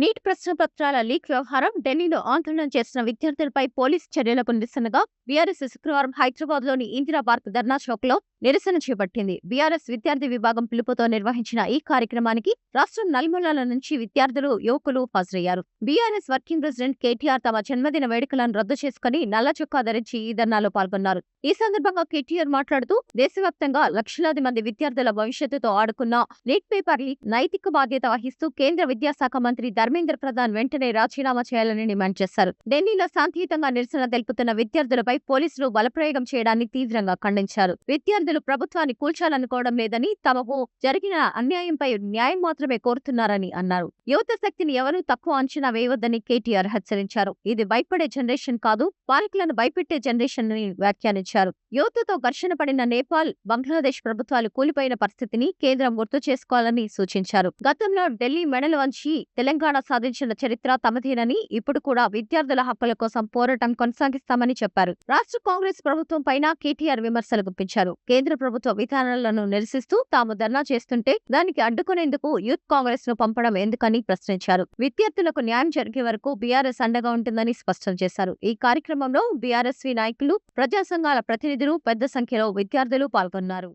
Neat ప్రశ్నపత్రాల leak వ్యవహారం ఢిల్లీలో ఆందోళన చేసిన విద్యార్థులపై పోలీసు చర్యలకు నిరసనగా బీఆర్ఎస్ శుక్రవారం హైదరాబాద్లోని ఇందిరా పార్క్ ధర్నా చౌక్లో నిరసన చేపట్టింది. బీఆర్ఎస్ విద్యార్థి విభాగం పిలుపుతో నిర్వహించిన ఈ కార్యక్రమానికి రాష్ట్రం నలుమూలల నుంచి విద్యార్థులు, యువకులు హాజరయ్యారు. బీఆర్ఎస్ వర్కింగ్ ప్రెసిడెంట్ కేటీఆర్ తమ జన్మదిన వేడుకలను రద్దు చేసుకుని నల్ల చొక్కా ధరించి ఈ ధర్నాలో పాల్గొన్నారు. ఈ సందర్భంగా కేటీఆర్ మాట్లాడుతూ దేశవ్యాప్తంగా లక్షలాది మంది విద్యార్థుల భవిష్యత్తుతో ఆడుకున్న నీట్ పేపర్ లీక్ నైతిక బాధ్యత వహిస్తూ కేంద్ర విద్యాశాఖ మంత్రి ధర్మేంద్ర ప్రధాన్ వెంటనే రాజీనామా చేయాలని డిమాండ్ చేశారు. ఢిల్లీలో శాంతియుతంగా నిరసన తెలుపుతున్న విద్యార్థులపై పోలీసులు బలప్రయోగం చేయడాన్ని తీవ్రంగా ఖండించారు. విద్యార్థులు ప్రభుత్వాన్ని కూల్చాలనుకోవడం లేదని, తమకు జరిగిన అన్యాయంపై న్యాయం మాత్రమే కోరుతున్నారని అన్నారు. యువత శక్తిని ఎవరూ తక్కువ అంచనా వేయవద్దని కేటీఆర్ హెచ్చరించారు. ఇది భయపడే జనరేషన్ కాదు, పాలకులను భయపెట్టే జనరేషన్ అని వ్యాఖ్యానించారు. యువతతో ఘర్షణ పడిన నేపాల్, బంగ్లాదేశ్ ప్రభుత్వాలు కూలిపోయిన పరిస్థితిని కేంద్రం గుర్తు చేసుకోవాలని సూచించారు. గతంలో ఢిల్లీ మెడలు వంచి తెలంగాణ సాధించిన చరిత్ర తమదేనని, ఇప్పుడు కూడా విద్యార్థుల హక్కుల కోసం పోరాటం కొనసాగిస్తామని చెప్పారు. రాష్ట్ర కాంగ్రెస్ ప్రభుత్వం పైన కేటీఆర్ విమర్శలు గుప్పించారు. కేంద్ర ప్రభుత్వ విధానాలను నిరసిస్తూ తాము ధర్నా చేస్తుంటే దానికి అడ్డుకునేందుకు యూత్ కాంగ్రెస్ ను పంపడం ఎందుకని ప్రశ్నించారు. విద్యార్థులకు న్యాయం జరిగే వరకు బీఆర్ఎస్ అండగా ఉంటుందని స్పష్టం చేశారు. ఈ కార్యక్రమంలో బీఆర్ఎస్వి నాయకులు, ప్రజా సంఘాల ప్రతినిధులు, పెద్ద సంఖ్యలో విద్యార్థులు పాల్గొన్నారు.